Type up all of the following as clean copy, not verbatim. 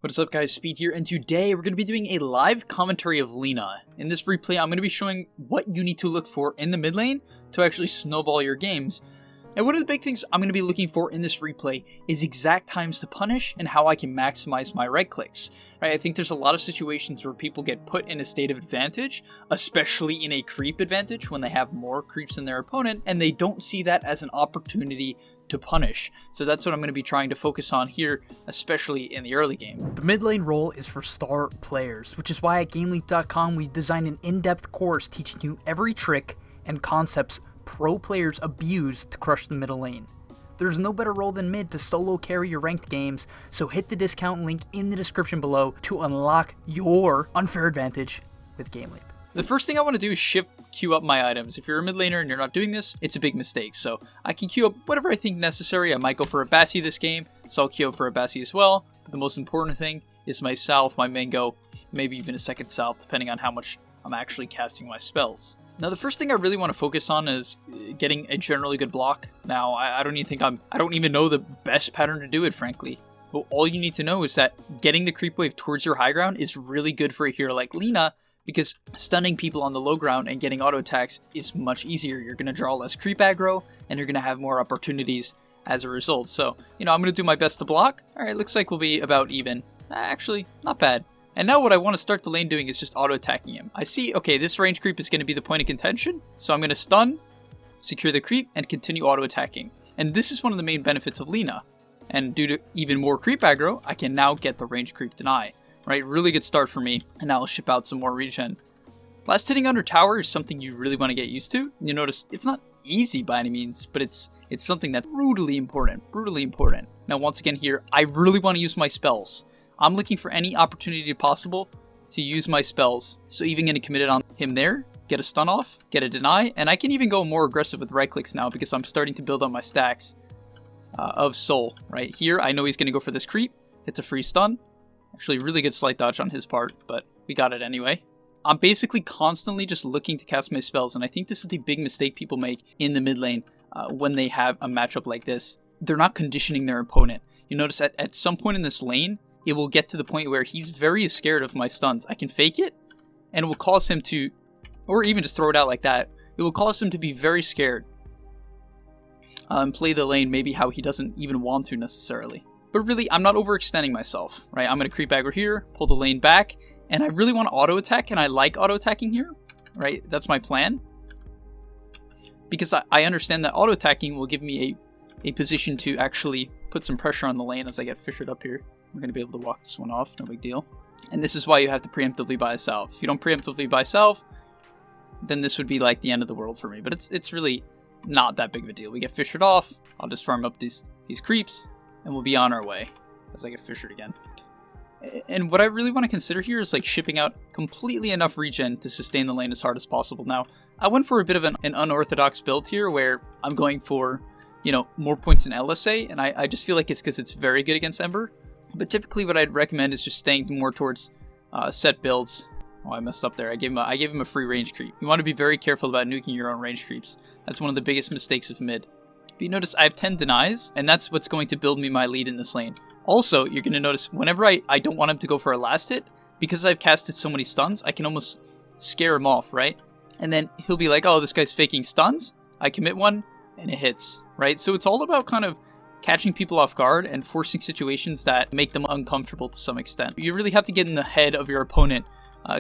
What is up guys, Speed here, and today we're going to be doing a live commentary of Lina. In this replay, I'm going to be showing what you need to look for in the mid lane to actually snowball your games. And one of the big things I'm going to be looking for in this replay is exact times to punish and how I can maximize my right clicks. Right? I think there's a lot of situations where people get put in a state of advantage, especially in a creep advantage when they have more creeps than their opponent, and they don't see that as an opportunity to punish. So that's what I'm going to be trying to focus on here, especially in the early game. The mid lane role is for star players, which is why at gameleap.com we designed an in-depth course teaching you every trick and concepts pro players abuse to crush the middle lane. There's no better role than mid to solo carry your ranked games, so hit the discount link in the description below to unlock your unfair advantage with gameleap. The first thing I want to do is queue up my items. If you're a mid laner and you're not doing this, it's a big mistake. So I can queue up whatever I think necessary. I might go for a Bassi this game, so I'll queue up for a Bassi as well. But the most important thing is my Salve, my Mango, maybe even a second Salve, depending on how much I'm actually casting my spells. Now the first thing I really want to focus on is getting a generally good block. Now I don't even know the best pattern to do it, frankly. But all you need to know is that getting the creep wave towards your high ground is really good for a hero like Lina, because stunning people on the low ground and getting auto attacks is much easier. You're going to draw less creep aggro, and you're going to have more opportunities as a result. So, I'm going to do my best to block. Alright, looks like we'll be about even. Actually, not bad. And now what I want to start the lane doing is just auto attacking him. I see, okay, this range creep is going to be the point of contention, so I'm going to stun, secure the creep, and continue auto attacking. And this is one of the main benefits of Lina. And due to even more creep aggro, I can now get the range creep deny. Right, really good start for me, and now I'll ship out some more regen. Last hitting under tower is something you really want to get used to. You notice it's not easy by any means, but it's something that's brutally important, Now once again here, I really want to use my spells. I'm looking for any opportunity possible to use my spells. So even going to commit it on him there, get a stun off, get a deny, and I can even go more aggressive with right clicks now because I'm starting to build up my stacks of soul. Right here, I know he's going to go for this creep. It's a free stun. Actually, really good slight dodge on his part, but we got it anyway. I'm basically constantly just looking to cast my spells, and I think this is the big mistake people make in the mid lane when they have a matchup like this. They're not conditioning their opponent. You notice at some point in this lane, it will get to the point where he's very scared of my stuns. I can fake it, and it will cause him to, or even just throw it out like that, it will cause him to be very scared and play the lane maybe how he doesn't even want to necessarily. But really, I'm not overextending myself, right? I'm going to creep aggro here, pull the lane back, and I really want to auto attack, and I like auto attacking here, right? That's my plan. Because I understand that auto attacking will give me a position to actually put some pressure on the lane as I get fissured up here. We're going to be able to walk this one off, no big deal. And this is why you have to preemptively buy a salve. If you don't preemptively buy salve, then this would be like the end of the world for me. But it's really not that big of a deal. We get fissured off, I'll just farm up these creeps, and we'll be on our way as I get fissured again. And what I really want to consider here is like shipping out completely enough regen to sustain the lane as hard as possible. Now, I went for a bit of an unorthodox build here where I'm going for, more points in LSA, and I just feel like it's because it's very good against Ember. But typically what I'd recommend is just staying more towards set builds. Oh, I messed up there. I gave him a free range creep. You want to be very careful about nuking your own range creeps. That's one of the biggest mistakes of mid. But you notice I have 10 denies, and that's what's going to build me my lead in this lane. Also, you're going to notice whenever I don't want him to go for a last hit, because I've casted so many stuns, I can almost scare him off, right? And then he'll be like, oh, this guy's faking stuns. I commit one, and it hits, right? So it's all about kind of catching people off guard and forcing situations that make them uncomfortable to some extent. You really have to get in the head of your opponent,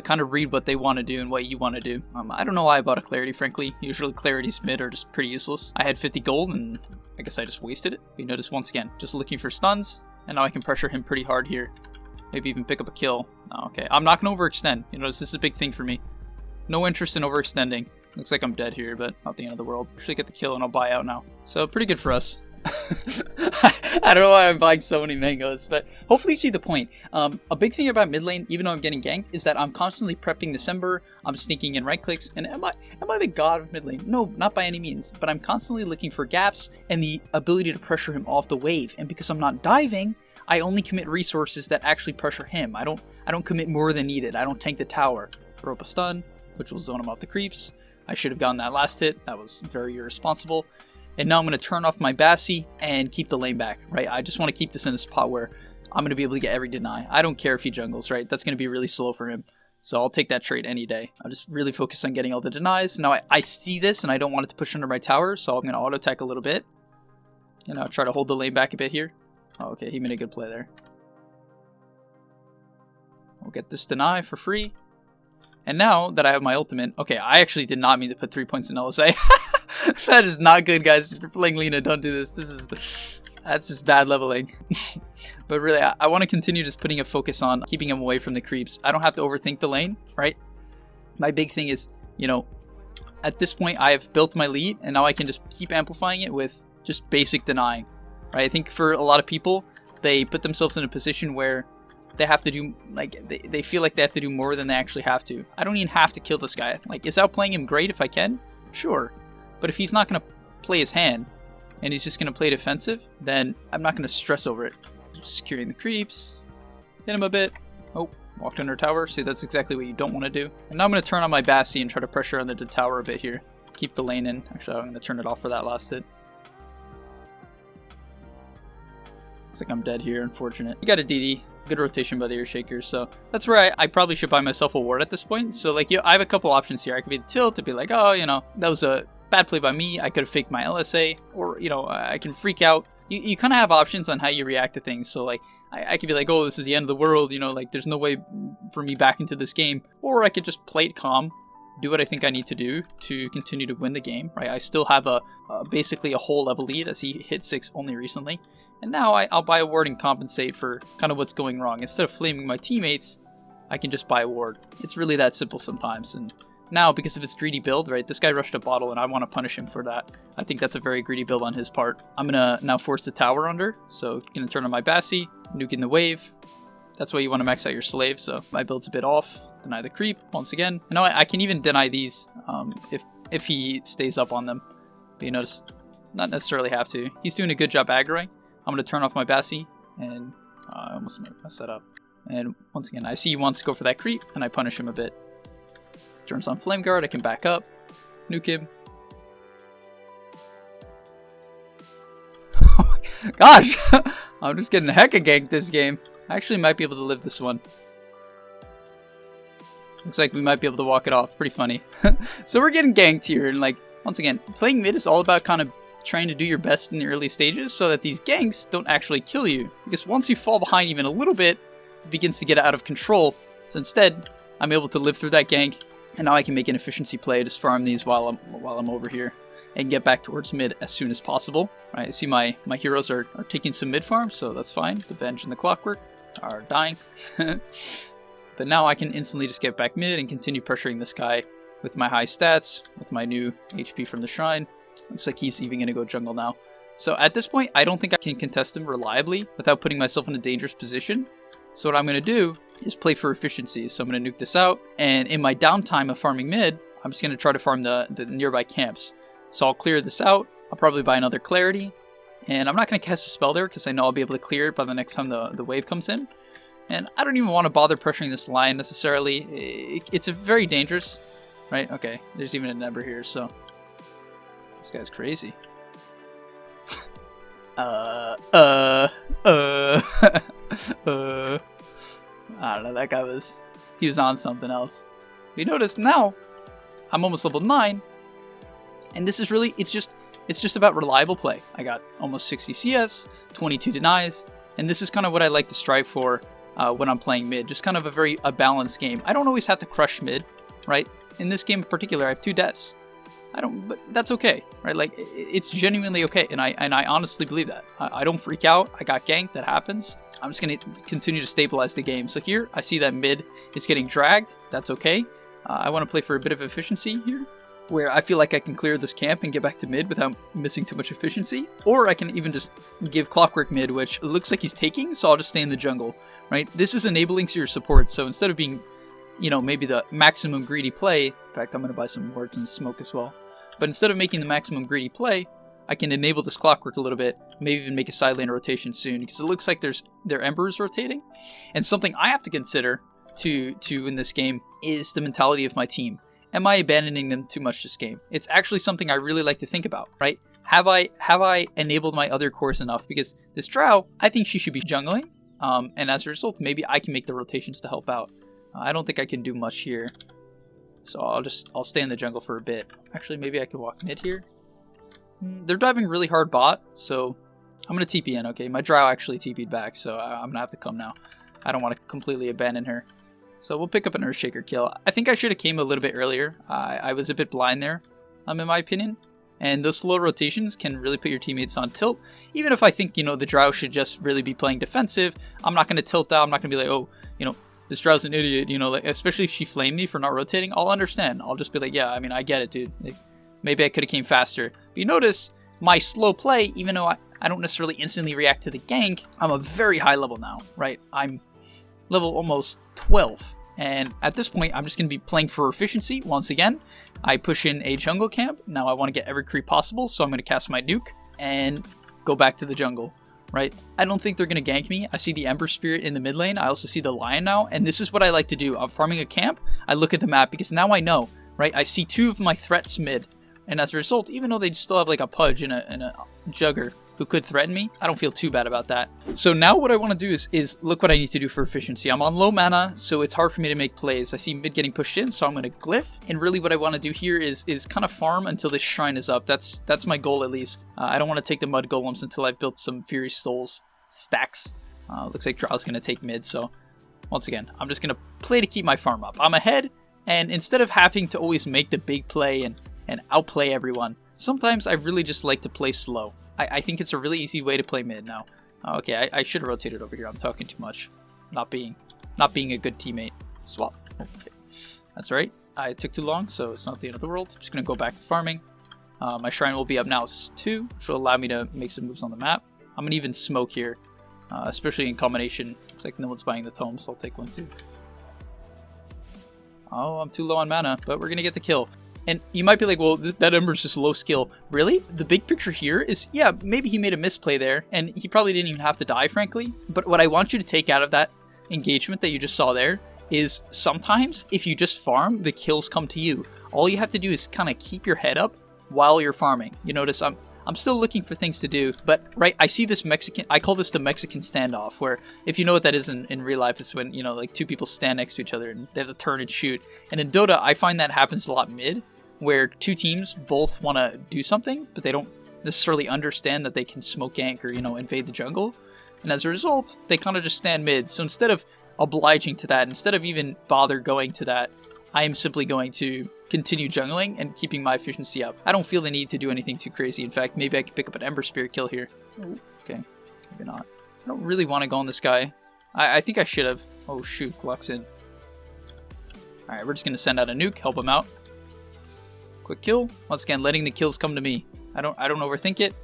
kind of read what they want to do and what you want to do. I don't know why I bought a Clarity, frankly. Usually Clarities mid are just pretty useless. I had 50 gold and I guess I just wasted it. You notice once again, just looking for stuns, and now I can pressure him pretty hard here. Maybe even pick up a kill. Oh, okay, I'm not going to overextend. You notice this is a big thing for me. No interest in overextending. Looks like I'm dead here, but not the end of the world. Actually get the kill and I'll buy out now. So pretty good for us. I don't know why I'm buying so many mangoes, but hopefully you see the point. A big thing about mid lane, even though I'm getting ganked, is that I'm constantly prepping December, I'm sneaking in right clicks, and am I the god of mid lane? No, not by any means, but I'm constantly looking for gaps and the ability to pressure him off the wave, and because I'm not diving, I only commit resources that actually pressure him. I don't commit more than needed. I don't tank the tower. Throw up a stun, which will zone him off the creeps. I should have gotten that last hit. That was very irresponsible. And now I'm going to turn off my Bassi and keep the lane back, right? I just want to keep this in a spot where I'm going to be able to get every deny. I don't care if he jungles, right? That's going to be really slow for him. So I'll take that trade any day. I'll just really focus on getting all the denies. Now I see this and I don't want it to push under my tower, so I'm going to auto attack a little bit. And I'll try to hold the lane back a bit here. Oh, okay, he made a good play there. We'll get this deny for free. And now that I have my ultimate, okay, I actually did not mean to put 3 points in LSA. That is not good, guys. If you're playing Lina, don't do this. That's just bad leveling. But really, I want to continue just putting a focus on keeping him away from the creeps. I don't have to overthink the lane, right? My big thing is, you know, at this point, I have built my lead, and now I can just keep amplifying it with just basic denying, right? I think for a lot of people, they put themselves in a position where they have to do, like, they feel like they have to do more than they actually have to. I don't even have to kill this guy. Like, is outplaying him great if I can? Sure. But if he's not going to play his hand, and he's just going to play defensive, then I'm not going to stress over it. Just securing the creeps. Hit him a bit. Oh, walked under tower. See, that's exactly what you don't want to do. And now I'm going to turn on my Bassi and try to pressure under the tower a bit here. Keep the lane in. Actually, I'm going to turn it off for that last hit. Looks like I'm dead here, unfortunate. You got a DD. Good rotation by the Earthshakers, so that's where I probably should buy myself a ward at this point. So, like, I have a couple options here. I could be the tilt to be like, oh, you know, that was a bad play by me. I could have faked my LSA, or, you know, I can freak out. You kind of have options on how you react to things. So, like, I could be like, oh, this is the end of the world, you know, like, there's no way for me back into this game. Or I could just play it calm, do what I think I need to do to continue to win the game, right? I still have basically a whole level lead, as he hit 6 only recently. And now I'll buy a ward and compensate for kind of what's going wrong. Instead of flaming my teammates, I can just buy a ward. It's really that simple sometimes. And now, because of his greedy build, right, this guy rushed a bottle and I want to punish him for that. I think that's a very greedy build on his part. I'm going to now force the tower under. So going to turn on my Bassi, nuking the wave. That's why you want to max out your slave. So my build's a bit off. Deny the creep once again. And now I can even deny these if he stays up on them. But you notice, not necessarily have to. He's doing a good job aggroing. I'm going to turn off my Bassi, and I almost messed that up. And once again, I see he wants to go for that creep, and I punish him a bit. Turns on Flame Guard, I can back up, nuke him. Gosh, I'm just getting hecka ganked this game. I actually might be able to live this one. Looks like we might be able to walk it off. Pretty funny. So we're getting ganked here, and like, once again, playing mid is all about kind of trying to do your best in the early stages so that these ganks don't actually kill you. Because once you fall behind even a little bit, it begins to get out of control. So instead, I'm able to live through that gank, and now I can make an efficiency play, just farm these while I'm over here, and get back towards mid as soon as possible. Right, I see my heroes are taking some mid farm, so that's fine. The Venge and the Clockwork are dying. But now I can instantly just get back mid and continue pressuring this guy with my high stats, with my new HP from the Shrine. Looks like he's even going to go jungle now. So at this point, I don't think I can contest him reliably without putting myself in a dangerous position. So what I'm going to do is play for efficiency. So I'm going to nuke this out. And in my downtime of farming mid, I'm just going to try to farm the nearby camps. So I'll clear this out. I'll probably buy another Clarity. And I'm not going to cast a spell there because I know I'll be able to clear it by the next time the wave comes in. And I don't even want to bother pressuring this line necessarily. It's a very dangerous, right? Okay, there's even an Ember here, so... This guy's crazy. I don't know, that guy he was on something else. You notice now, I'm almost level 9, and this is really, it's just about reliable play. I got almost 60 CS, 22 denies, and this is kind of what I like to strive for when I'm playing mid. Just kind of a balanced game. I don't always have to crush mid, right? In this game in particular, I have 2 deaths. But that's okay, right? Like, it's genuinely okay, and I honestly believe that. I don't freak out. I got ganked, that happens. I'm just going to continue to stabilize the game. So here, I see that mid is getting dragged. That's okay. I want to play for a bit of efficiency here, where I feel like I can clear this camp and get back to mid without missing too much efficiency. Or I can even just give Clockwork mid, which looks like he's taking, so I'll just stay in the jungle, right? This is enabling to your support, so instead of being, you know, maybe the maximum greedy play, in fact, I'm going to buy some wards and smoke as well. But instead of making the maximum greedy play, I can enable this Clockwork a little bit, maybe even make a side lane rotation soon, because it looks like their Ember is rotating. And something I have to consider to in this game is the mentality of my team. Am I abandoning them too much this game? It's actually something I really like to think about, right? Have I enabled my other cores enough? Because this Drow, I think she should be jungling. And as a result, maybe I can make the rotations to help out. I don't think I can do much here. So I'll stay in the jungle for a bit. Actually, maybe I could walk mid here. They're diving really hard bot, so I'm going to TP in, okay? My Drow actually TP'd back, so I'm going to have to come now. I don't want to completely abandon her. So we'll pick up an Earthshaker kill. I think I should have came a little bit earlier. I was a bit blind there, in my opinion. And those slow rotations can really put your teammates on tilt. Even if I think, you know, the Drow should just really be playing defensive, I'm not going to tilt out. I'm not going to be like, oh, you know, this Drow's an idiot, you know, like, especially if she flamed me for not rotating, I'll understand. I'll just be like, yeah, I mean, I get it, dude. Like, maybe I could have came faster. But you notice my slow play, even though I don't necessarily instantly react to the gank, I'm a very high level now, right? I'm level almost 12. And at this point, I'm just going to be playing for efficiency once again. I push in a jungle camp. Now I want to get every creep possible, so I'm going to cast my nuke and go back to the jungle. Right? I don't think they're going to gank me. I see the Ember Spirit in the mid lane. I also see the Lion now. And this is what I like to do. I'm farming a camp. I look at the map because now I know, right? I see 2 of my threats mid. And as a result, even though they still have like a Pudge and a Jugger who could threaten me, I don't feel too bad about that. So now what I want to do is look what I need to do for efficiency. I'm on low mana, so it's hard for me to make plays. I see mid getting pushed in, so I'm going to glyph. And really what I want to do here is kind of farm until this shrine is up. That's my goal at least. I don't want to take the mud golems until I've built some Fury Souls stacks. Looks like Drow's going to take mid, so once again, I'm just going to play to keep my farm up. I'm ahead, and instead of having to always make the big play and outplay everyone, sometimes I really just like to play slow. I think it's a really easy way to play mid now. Okay, I should have rotated over here. I'm talking too much. Not being a good teammate. Swap. Okay. That's right. I took too long, so it's not the end of the world. I'm just going to go back to farming. My shrine will be up now too, which will allow me to make some moves on the map. I'm going to even smoke here, especially in combination. Looks like no one's buying the tome, so I'll take one too. Oh, I'm too low on mana, but we're going to get the kill. And you might be like, well, that Ember's just low skill. Really? The big picture here is, yeah, maybe he made a misplay there, and he probably didn't even have to die, frankly. But what I want you to take out of that engagement that you just saw there is sometimes if you just farm, the kills come to you. All you have to do is kind of keep your head up while you're farming. You notice I'm still looking for things to do, but right, I see this Mexican, I call this the Mexican standoff, where if you know what that is in real life, it's when, you know, like 2 people stand next to each other and they have to turn and shoot. And in Dota, I find that happens a lot mid, where 2 teams both want to do something, but they don't necessarily understand that they can smoke gank or, you know, invade the jungle. And as a result, they kind of just stand mid. So instead of obliging to that, instead of even bother going to that, I am simply going to continue jungling and keeping my efficiency up. I don't feel the need to do anything too crazy. In fact, maybe I could pick up an Ember Spirit kill here. Oh, okay, maybe not. I don't really want to go on this guy. I think I should have. Oh shoot, Gluck's in. Alright, we're just going to send out a nuke, help him out. Quick kill. Once again, letting the kills come to me. I don't overthink it.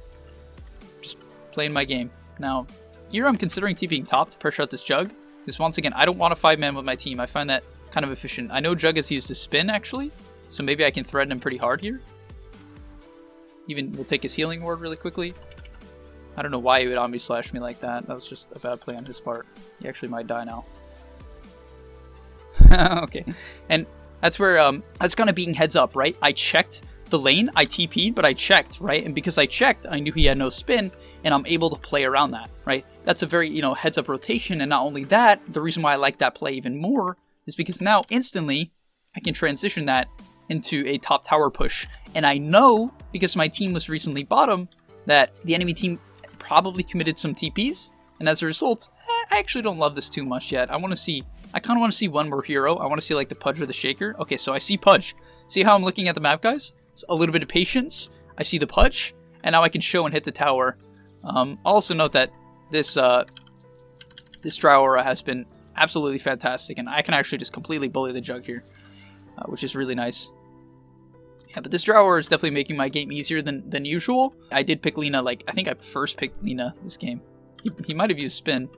Just playing my game. Now, here I'm considering TPing top to pressure out this Jug. Because once again, I don't want to 5-man with my team. I find that kind of efficient. I know Jug has used his spin, actually. So maybe I can threaten him pretty hard here. Even we'll take his healing ward really quickly. I don't know why he would omni slash me like that. That was just a bad play on his part. He actually might die now. Okay. And that's where, that's kind of being heads up, right? I checked the lane, I TP'd, but I checked, right? And because I checked, I knew he had no spin, and I'm able to play around that, right? That's a very, you know, heads up rotation, and not only that, the reason why I like that play even more is because now, instantly, I can transition that into a top tower push. And I know, because my team was recently bottom, that the enemy team probably committed some TPs, and as a result, I actually don't love this too much yet. I kind of want to see one more hero. I want to see like the Pudge or the Shaker. Okay, so I see Pudge. See how I'm looking at the map, guys? It's a little bit of patience. I see the Pudge, and now I can show and hit the tower. I'll also note that this Drow aura has been absolutely fantastic, and I can actually just completely bully the Jug here, which is really nice. Yeah, but this Drow aura is definitely making my game easier than usual. I did pick Lina, like, I think I first picked Lina this game. He might have used spin.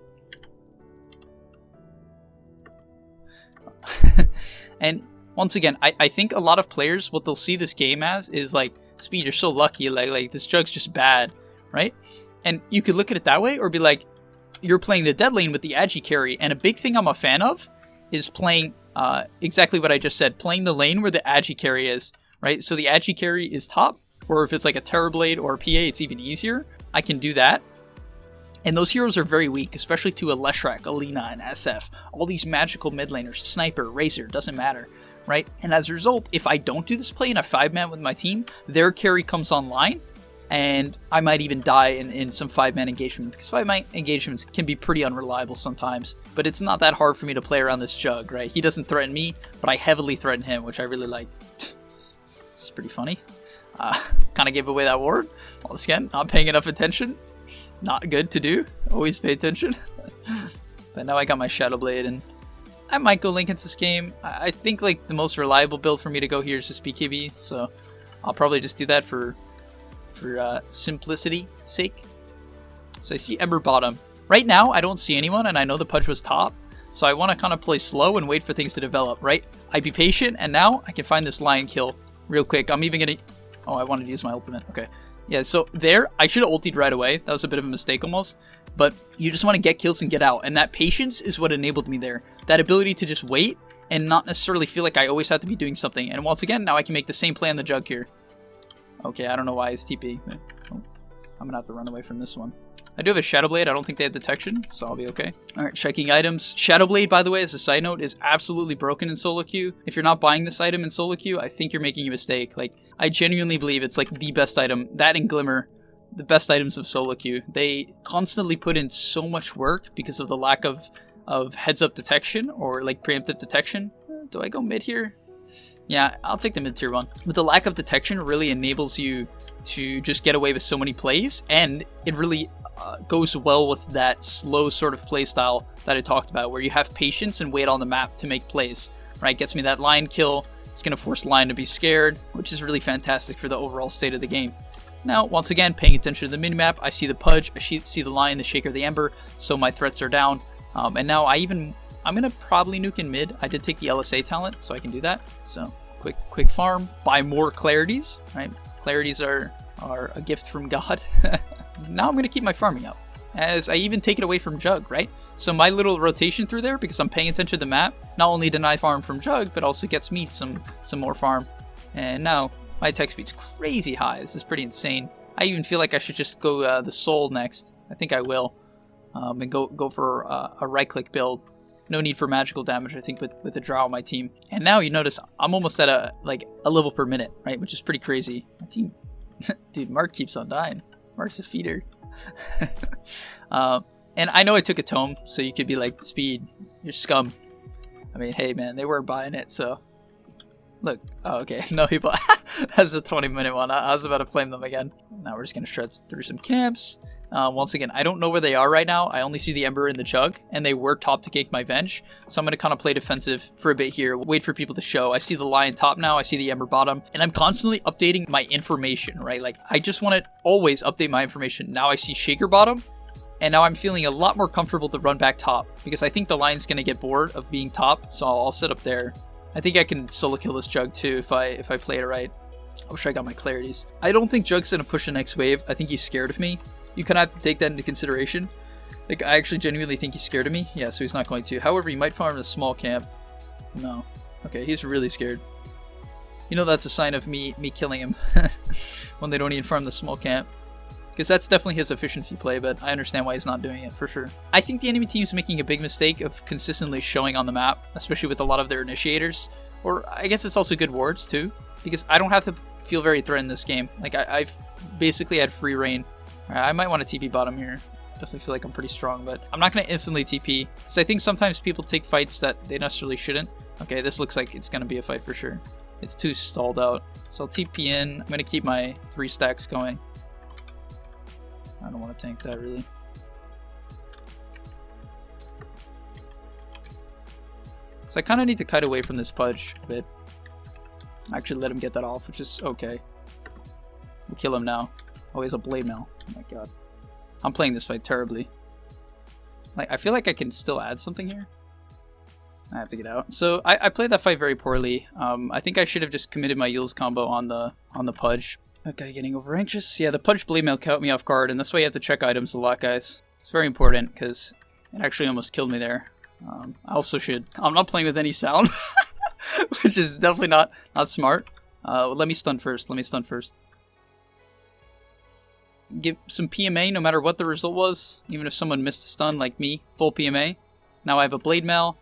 And once again, I think a lot of players, what they'll see this game as is like, Speed, you're so lucky, like this Jug's just bad, right? And you could look at it that way, or be like, you're playing the dead lane with the agi carry, and a big thing I'm a fan of is playing exactly what I just said, playing the lane where the agi carry is, right? So the agi carry is top, or if it's like a Terrorblade or a PA, it's even easier. I can do that. And those heroes are very weak, especially to a Leshrac, a Lina, and SF. All these magical mid laners, Sniper, Razor, doesn't matter, right? And as a result, if I don't do this play in a 5-man with my team, their carry comes online, and I might even die in some 5-man engagement, because 5-man engagements can be pretty unreliable sometimes. But it's not that hard for me to play around this Jug, right? He doesn't threaten me, but I heavily threaten him, which I really like. It's pretty funny. Kind of gave away that ward. Once again, not paying enough attention. Not good to do. Always pay attention. But now I got my Shadow Blade, and I might go Link into this game. I think like the most reliable build for me to go here is just BKB, so I'll probably just do that for simplicity's sake. So I see Ember bottom. Right now, I don't see anyone, and I know the Pudge was top, so I want to kind of play slow and wait for things to develop, right? I'd be patient, and now I can find this Lion kill real quick. I'm even going to... Oh, I wanted to use my ultimate. Okay. Yeah, so there, I should have ultied right away. That was a bit of a mistake almost. But you just want to get kills and get out. And that patience is what enabled me there. That ability to just wait and not necessarily feel like I always have to be doing something. And once again, now I can make the same play on the Jug here. Okay, I don't know why it's TP. But, oh, I'm going to have to run away from this one. I do have a Shadow Blade. I don't think they have detection, so I'll be okay. Alright, checking items. Shadow Blade, by the way, as a side note, is absolutely broken in solo queue. If you're not buying this item in solo queue, I think you're making a mistake. Like, I genuinely believe it's like the best item. That and Glimmer, the best items of solo queue. They constantly put in so much work because of the lack of heads-up detection or like preemptive detection. Do I go mid here? Yeah, I'll take the mid tier one. But the lack of detection really enables you to just get away with so many plays, and it really goes well with that slow sort of play style that I talked about, where you have patience and wait on the map to make plays, right? Gets me that Lion kill. It's going to force Lion to be scared, which is really fantastic for the overall state of the game. Now, once again, paying attention to the minimap, I see the Pudge, I see the Lion, the Shaker, the Ember, so my threats are down. And now I'm going to probably nuke in mid. I did take the LSA talent, so I can do that. So, quick farm, buy more Clarities, right? Clarities are a gift from God. Now I'm going to keep my farming up, as I even take it away from Jug, right? So my little rotation through there, because I'm paying attention to the map, not only denies farm from Jug, but also gets me some more farm. And now my attack speed's crazy high. This is pretty insane. I even feel like I should just go the Soul next. I think I will. And go for a right-click build. No need for magical damage, I think, with the Drow on my team. And now you notice I'm almost at a level per minute, right? Which is pretty crazy. My team... Dude, Mark keeps on dying. Mark's a feeder. And I know I took a tome, so you could be like, Speed, you're scum. I mean, hey man, they weren't buying it, so... Look, oh okay, no people. That's a 20-minute one. I was about to flame them again. Now we're just gonna shred through some camps. Once again, I don't know where they are right now. I only see the Ember and the Jug, and they were top to gank my Venge. So I'm going to kind of play defensive for a bit here, wait for people to show. I see the Lion top now, I see the Ember bottom, and I'm constantly updating my information, right? Like, I just want to always update my information. Now I see Shaker bottom, and now I'm feeling a lot more comfortable to run back top, because I think the Lion's going to get bored of being top, so I'll set up there. I think I can solo kill this Jug too if I play it right. I wish I got my Clarities. I don't think Jug's going to push the next wave. I think he's scared of me. You kind of have to take that into consideration. Like, I actually genuinely think he's scared of me. Yeah, so he's not going to. However, he might farm a small camp. No. Okay, he's really scared. You know that's a sign of me killing him when they don't even farm the small camp. Because that's definitely his efficiency play, but I understand why he's not doing it, for sure. I think the enemy team's making a big mistake of consistently showing on the map, especially with a lot of their initiators. Or I guess it's also good wards, too. Because I don't have to feel very threatened this game. Like, I've basically had free reign. I might want to TP bottom here. Definitely feel like I'm pretty strong, but I'm not going to instantly TP. Because I think sometimes people take fights that they necessarily shouldn't. Okay, this looks like it's going to be a fight for sure. It's too stalled out. So I'll TP in. I'm going to keep my 3 stacks going. I don't want to tank that, really. So I kind of need to kite away from this Pudge a bit. Actually let him get that off, which is okay. We'll kill him now. Oh, he has a blade now. Oh my god. I'm playing this fight terribly. Like, I feel like I can still add something here. I have to get out. So I played that fight very poorly. I think I should have just committed my Yules combo on the Pudge. Okay, getting over anxious. Yeah, the Pudge blade mail caught me off guard, and that's why you have to check items a lot, guys. It's very important because it actually almost killed me there. I also should. I'm not playing with any sound, which is definitely not smart. Let me stun first. Give some PMA no matter what the result was, even if someone missed a stun like me, full PMA. Now I have a blade mail.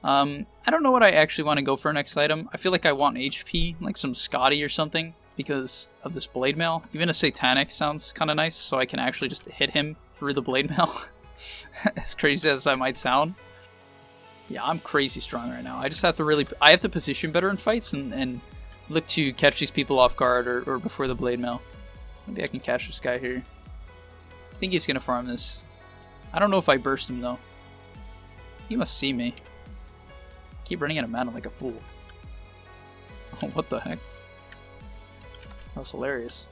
I don't know what I actually want to go for next item. I feel like I want HP, like some Scotty or something, because of this blade mail. Even a satanic sounds kind of nice, so I can actually just hit him through the blade mail. As crazy as that might sound. Yeah, I'm crazy strong right now. I just have to I have to position better in fights and look to catch these people off guard or before the blade mail. Maybe I can catch this guy here. I think he's gonna farm this. I don't know if I burst him though. He must see me. Keep running out of mana like a fool. Oh, what the heck? That was hilarious.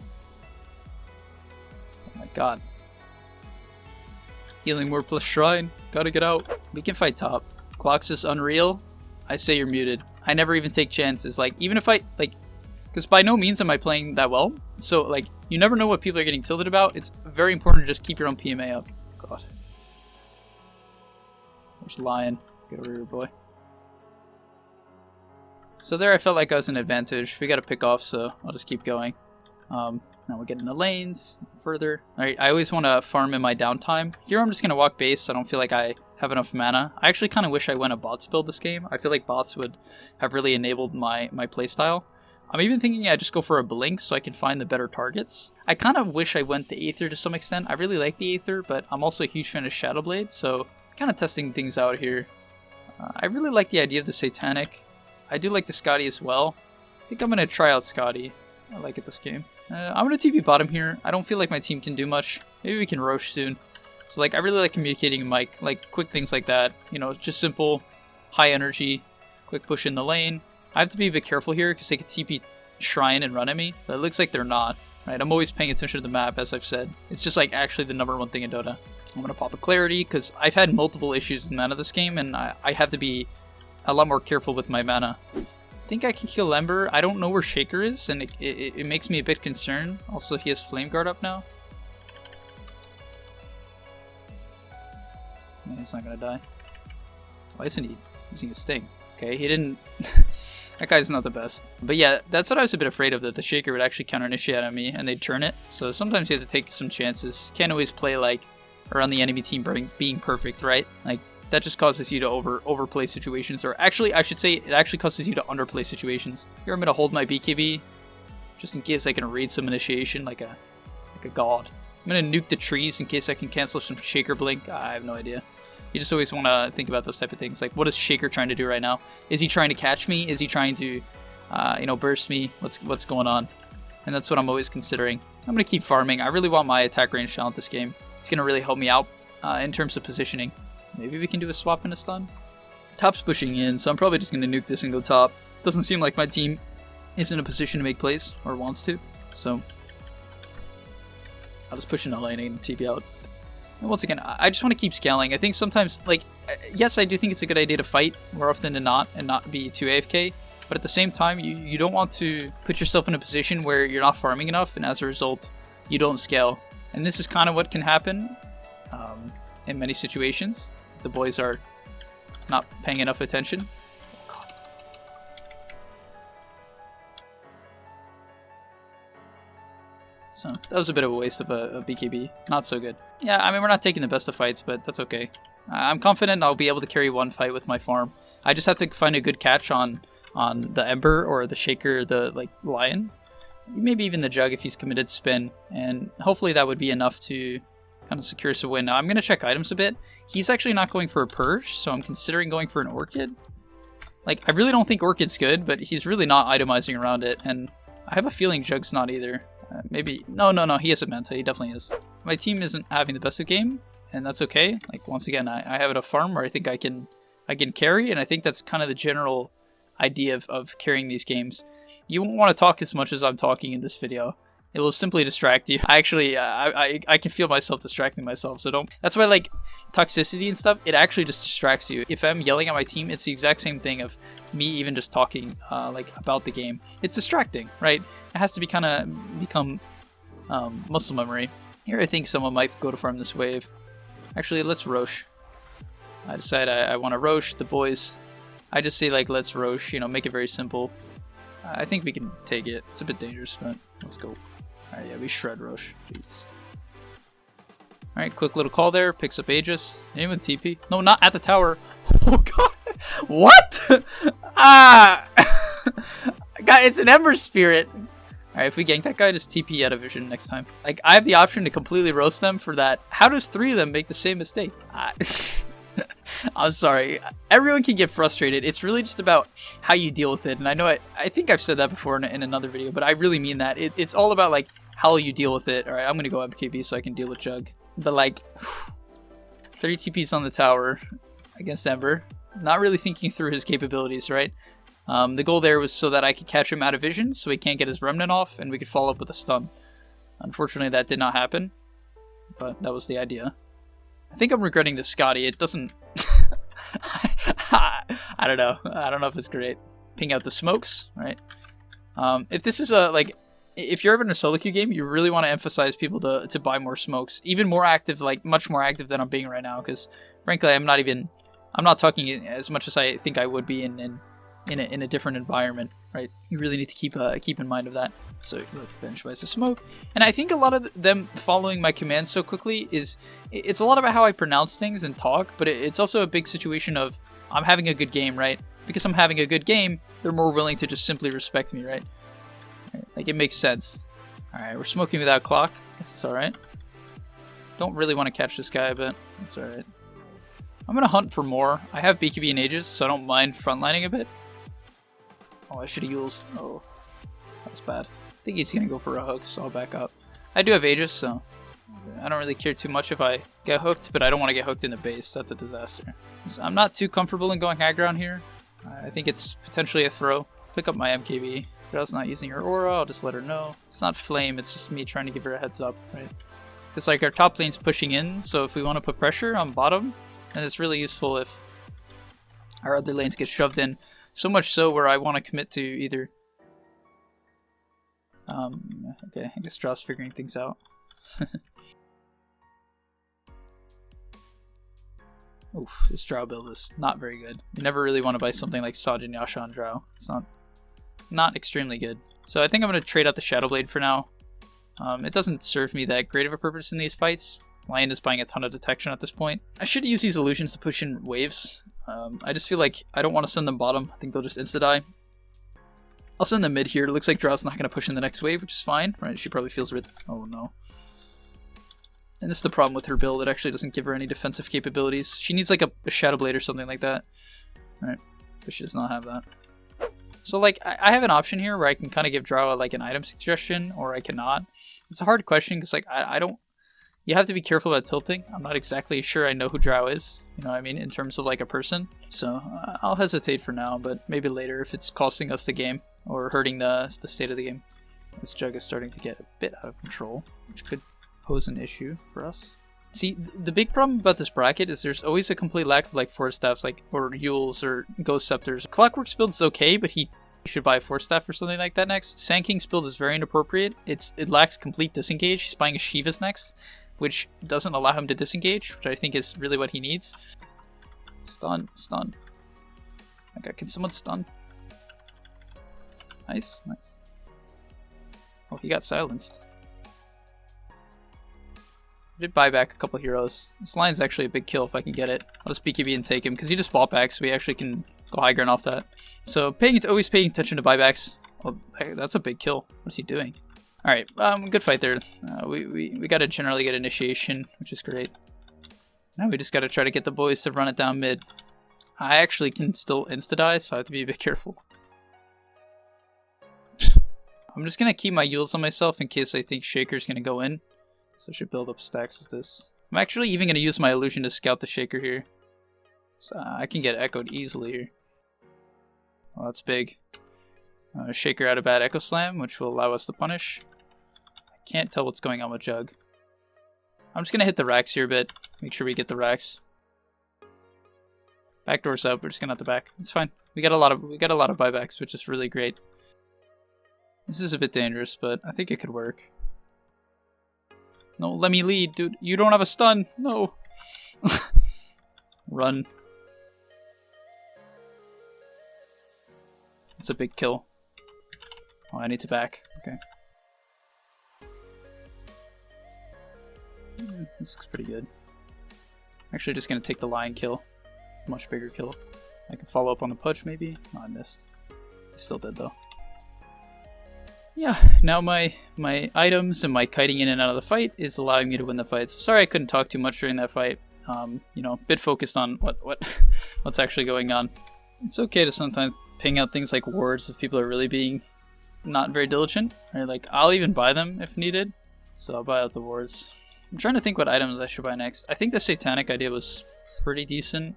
Oh my god. Healing word plus shrine. Gotta get out. We can fight top. Clocks is unreal. I say you're muted. I never even take chances. Like, even if I, like, because by no means am I playing that well. So, like, you never know what people are getting tilted about. It's very important to just keep your own PMA up. God. There's Lion. Get over here, boy. So there I felt like I was in advantage. We got to pick off, so I'll just keep going. Now we're getting the lanes further. Alright, I always want to farm in my downtime. Here I'm just going to walk base. I don't feel like I have enough mana. I actually kind of wish I went a bots build this game. I feel like bots would have really enabled my playstyle. I'm even thinking I just go for a blink so I can find the better targets. I kind of wish I went the Aether to some extent. I really like the Aether, but I'm also a huge fan of Shadowblade, so kind of testing things out here. I really like the idea of the Satanic. I do like the Scotty as well. I think I'm going to try out Scotty. I like it this game. I'm going to TP bottom here. I don't feel like my team can do much. Maybe we can Roche soon. So like I really like communicating with Mike. Like quick things like that. You know, just simple, high energy, quick push in the lane. I have to be a bit careful here because they could TP Shrine and run at me. But it looks like they're not. Right? I'm always paying attention to the map, as I've said. It's just like actually the #1 thing in Dota. I'm going to pop a Clarity because I've had multiple issues with mana this game and I have to be a lot more careful with my mana. I think I can kill Ember. I don't know where Shaker is, and it makes me a bit concerned. Also, he has Flame Guard up now. Man, he's not gonna die. Why isn't he using a Sting? Okay, he didn't... That guy's not the best. But yeah, that's what I was a bit afraid of, that the Shaker would actually counter-initiate on me, and they'd turn it. So sometimes you have to take some chances. Can't always play, like, around the enemy team being perfect, right? Like, that just causes you to overplay situations, or actually, I should say, it actually causes you to underplay situations. Here, I'm gonna hold my BKB, just in case I can read some initiation, like a god. I'm gonna nuke the trees in case I can cancel some Shaker Blink. I have no idea. You just always want to think about those type of things. Like, what is Shaker trying to do right now? Is he trying to catch me? Is he trying to, you know, burst me? What's going on? And that's what I'm always considering. I'm gonna keep farming. I really want my attack range talent this game. It's gonna really help me out in terms of positioning. Maybe we can do a swap and a stun. Top's pushing in, so I'm probably just going to nuke this and go top. Doesn't seem like my team is in a position to make plays, or wants to, so I'll just push in a lane and TP out. And once again, I just want to keep scaling. I think sometimes, like, yes, I do think it's a good idea to fight more often than not and not be too AFK, but at the same time, you don't want to put yourself in a position where you're not farming enough, and as a result, you don't scale. And this is kind of what can happen in many situations. The boys are not paying enough attention. Oh, God. So that was a bit of a waste of a BKB. Not so good. Yeah, I mean, we're not taking the best of fights, but that's okay. I'm confident I'll be able to carry one fight with my farm. I just have to find a good catch on the Ember or the Shaker, the Lion. Maybe even the Jug if he's committed spin. And hopefully that would be enough to kind of secure us a win. Now I'm going to check items a bit. He's actually not going for a Purge, so I'm considering going for an Orchid. Like, I really don't think Orchid's good, but he's really not itemizing around it, and I have a feeling Jug's not either. Maybe... No, he has a Manta. He definitely is. My team isn't having the best of game, and that's okay. Like, once again, I have it a farm where I think I can carry, and I think that's kind of the general idea of carrying these games. You won't want to talk as much as I'm talking in this video. It will simply distract you. I actually, I can feel myself distracting myself, so don't... That's why, like, toxicity and stuff, it actually just distracts you. If I'm yelling at my team, it's the exact same thing of me even just talking, like, about the game. It's distracting, right? It has to be kind of become muscle memory. Here I think someone might go to farm this wave. Actually, let's Roche. I decide I want to Roche the boys. I just say, like, let's Roche, you know, make it very simple. I think we can take it. It's a bit dangerous, but let's go. Alright, yeah, we shred Roche. Jeez. Alright, quick little call there. Picks up Aegis. Anyone TP? No, not at the tower. Oh god. What? Ah! God, it's an Ember Spirit. Alright, if we gank that guy, just TP out of vision next time. Like, I have the option to completely roast them for that. How does 3 of them make the same mistake? I'm sorry. Everyone can get frustrated. It's really just about how you deal with it. And I know I think I've said that before in another video, but I really mean that. It's all about, like, how you deal with it. Alright, I'm gonna go MKB so I can deal with Jug. But, like, 3 TPs on the tower against Ember. Not really thinking through his capabilities, right? The goal there was so that I could catch him out of vision so he can't get his remnant off and we could follow up with a stun. Unfortunately, that did not happen, but that was the idea. I think I'm regretting this Scotty. It doesn't... I don't know. I don't know if it's great. Ping out the smokes, right? If this is a, like... If you're ever in a solo queue game, you really want to emphasize people to buy more smokes. Even more active, like much more active than I'm being right now, because frankly, I'm not talking as much as I think I would be in a different environment, right? You really need to keep in mind of that. So look, bench buys the smoke, and I think a lot of them following my commands so quickly it's a lot about how I pronounce things and talk, but it's also a big situation of I'm having a good game, right? Because I'm having a good game, they're more willing to just simply respect me, right? Like, it makes sense. Alright, we're smoking without clock. Guess it's alright. Don't really want to catch this guy, but it's alright. I'm gonna hunt for more. I have BKB and Aegis, so I don't mind frontlining a bit. Oh, I should have used. Oh, that was bad. I think he's gonna go for a hook, so I'll back up. I do have Aegis, so I don't really care too much if I get hooked, but I don't want to get hooked in the base. That's a disaster. So I'm not too comfortable in going high ground here. I think it's potentially a throw. Pick up my MKB. Girl's not using her aura, I'll just let her know. It's not flame, it's just me trying to give her a heads up, right? Because like our top lane's pushing in, so if we want to put pressure on bottom, then it's really useful if our other lanes get shoved in. So much so where I want to commit to either... okay, I guess Jaw's figuring things out. Oof, this Drow build is not very good. You never really want to buy something like Sajin Yasha on Drow. It's not extremely good. So I think I'm going to trade out the Shadow Blade for now. It doesn't serve me that great of a purpose in these fights. Lion is buying a ton of detection at this point. I should use these illusions to push in waves. I just feel like I don't want to send them bottom. I think they'll just insta-die. I'll send them mid here. It looks like Drow's not going to push in the next wave, which is fine. Right? She probably feels rid. Oh no. And this is the problem with her build. It actually doesn't give her any defensive capabilities. She needs like a Shadow Blade or something like that. Right? But she does not have that. So like, I have an option here where I can kind of give Drow like an item suggestion, or I cannot. It's a hard question because like, I don't... You have to be careful about tilting. I'm not exactly sure I know who Drow is, you know what I mean, in terms of like a person. So I'll hesitate for now, but maybe later if it's costing us the game or hurting the state of the game. This Jug is starting to get a bit out of control, which could pose an issue for us. See, the big problem about this bracket is there's always a complete lack of like Force Staffs, like, or Yules or Ghost Scepters. Clockwork's build is okay, but he should buy a Force Staff or something like that next. Sand King's build is very inappropriate. It lacks complete disengage. He's buying a Shiva's next, which doesn't allow him to disengage, which I think is really what he needs. Stun, stun. Okay, can someone stun? Nice, nice. Oh, he got silenced. I did buy back a couple heroes. This line's actually a big kill if I can get it. I'll just BKB and take him, because he just bought back, so we actually can go high ground off that. So always paying attention to buybacks. Well, that's a big kill. What's he doing? Alright, good fight there. We gotta generally get initiation, which is great. Now we just gotta try to get the boys to run it down mid. I actually can still insta-die, so I have to be a bit careful. I'm just gonna keep my Yules on myself in case I think Shaker's gonna go in. So I should build up stacks with this. I'm actually even going to use my illusion to scout the Shaker here. So I can get echoed easily here. Well, that's big. Shaker out a bad Echo Slam, which will allow us to punish. I can't tell what's going on with Jug. I'm just going to hit the racks here a bit. Make sure we get the racks. Backdoor's up. We're just going to have to back. It's fine. We got a lot of buybacks, which is really great. This is a bit dangerous, but I think it could work. No, let me lead, dude. You don't have a stun. No. Run. It's a big kill. Oh, I need to back. Okay. This looks pretty good. Actually, just gonna take the lion kill. It's a much bigger kill. I can follow up on the push maybe. Oh, I missed. Still dead though. Yeah, now my items and my kiting in and out of the fight is allowing me to win the fight. So sorry I couldn't talk too much during that fight. You know, a bit focused on what's actually going on. It's okay to sometimes ping out things like wards if people are really being not very diligent. Or like, I'll even buy them if needed. So I'll buy out the wards. I'm trying to think what items I should buy next. I think the Satanic idea was pretty decent.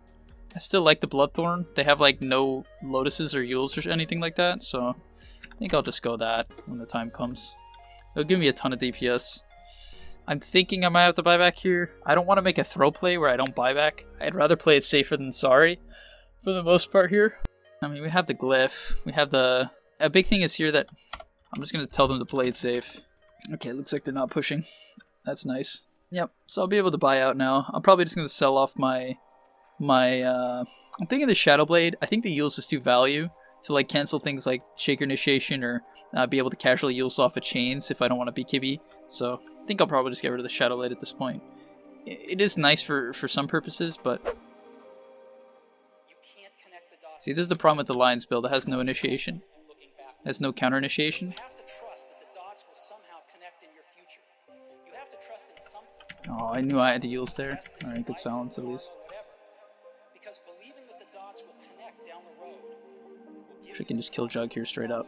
I still like the Bloodthorn. They have like no lotuses or Yules or anything like that, so I think I'll just go that when the time comes. It'll give me a ton of DPS. I'm thinking I might have to buy back here. I don't want to make a throw play where I don't buy back. I'd rather play it safer than sorry for the most part here. I mean, we have the glyph. We have the... A big thing is here that I'm just going to tell them to play it safe. Okay, looks like they're not pushing. That's nice. Yep, so I'll be able to buy out now. I'm probably just going to sell off I'm thinking the Shadow Blade. I think the Yules just do value to like cancel things like Shaker Initiation or be able to casually Yules off of chains if I don't want to be Kibby. So I think I'll probably just get rid of the Shadow Blade at this point. It is nice for some purposes, but... See, this is the problem with the Lion's build. It has no initiation. It has no counter initiation. Oh, I knew I had the Yules there. Alright, good silence at least. I can just kill Jug here straight up.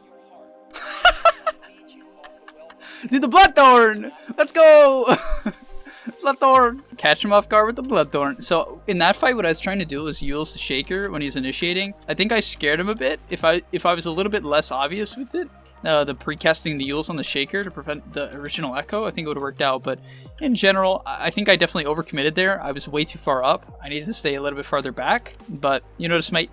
Dude, the Bloodthorn! Let's go! Bloodthorn! Catch him off guard with the Bloodthorn. So, in that fight, what I was trying to do was Yules the Shaker when he was initiating. I think I scared him a bit. If I was a little bit less obvious with it, the precasting the Yules on the Shaker to prevent the original Echo, I think it would have worked out. But in general, I think I definitely overcommitted there. I was way too far up. I needed to stay a little bit farther back. But you notice my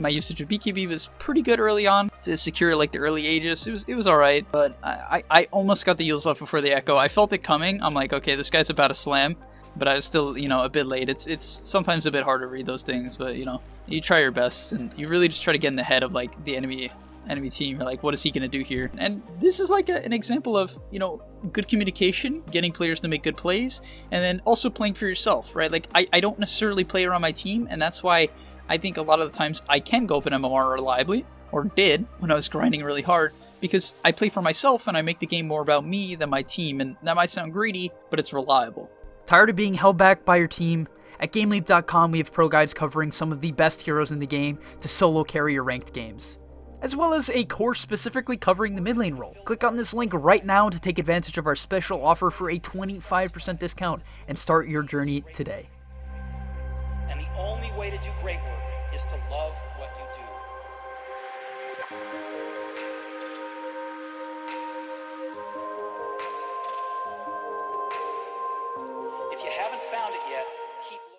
usage of BKB was pretty good early on to secure like the early Aegis. It was alright, but I almost got the Yules off before the Echo. I felt it coming. I'm like, okay, this guy's about to slam, but I was still, you know, a bit late. It's sometimes a bit hard to read those things, but you know, you try your best and you really just try to get in the head of like the enemy team. You're like, what is he gonna do here? And this is like an example of, you know, good communication, getting players to make good plays, and then also playing for yourself, right? Like I don't necessarily play around my team, and that's why I think a lot of the times I can go open MMR reliably, or did when I was grinding really hard, because I play for myself and I make the game more about me than my team, and that might sound greedy, but it's reliable. Tired of being held back by your team? At gameleap.com we have pro guides covering some of the best heroes in the game to solo carry your ranked games, as well as a course specifically covering the mid lane role. Click on this link right now to take advantage of our special offer for a 25% discount and start your journey today. And the only way to do great work is to love what you do. If you haven't found it yet, keep looking.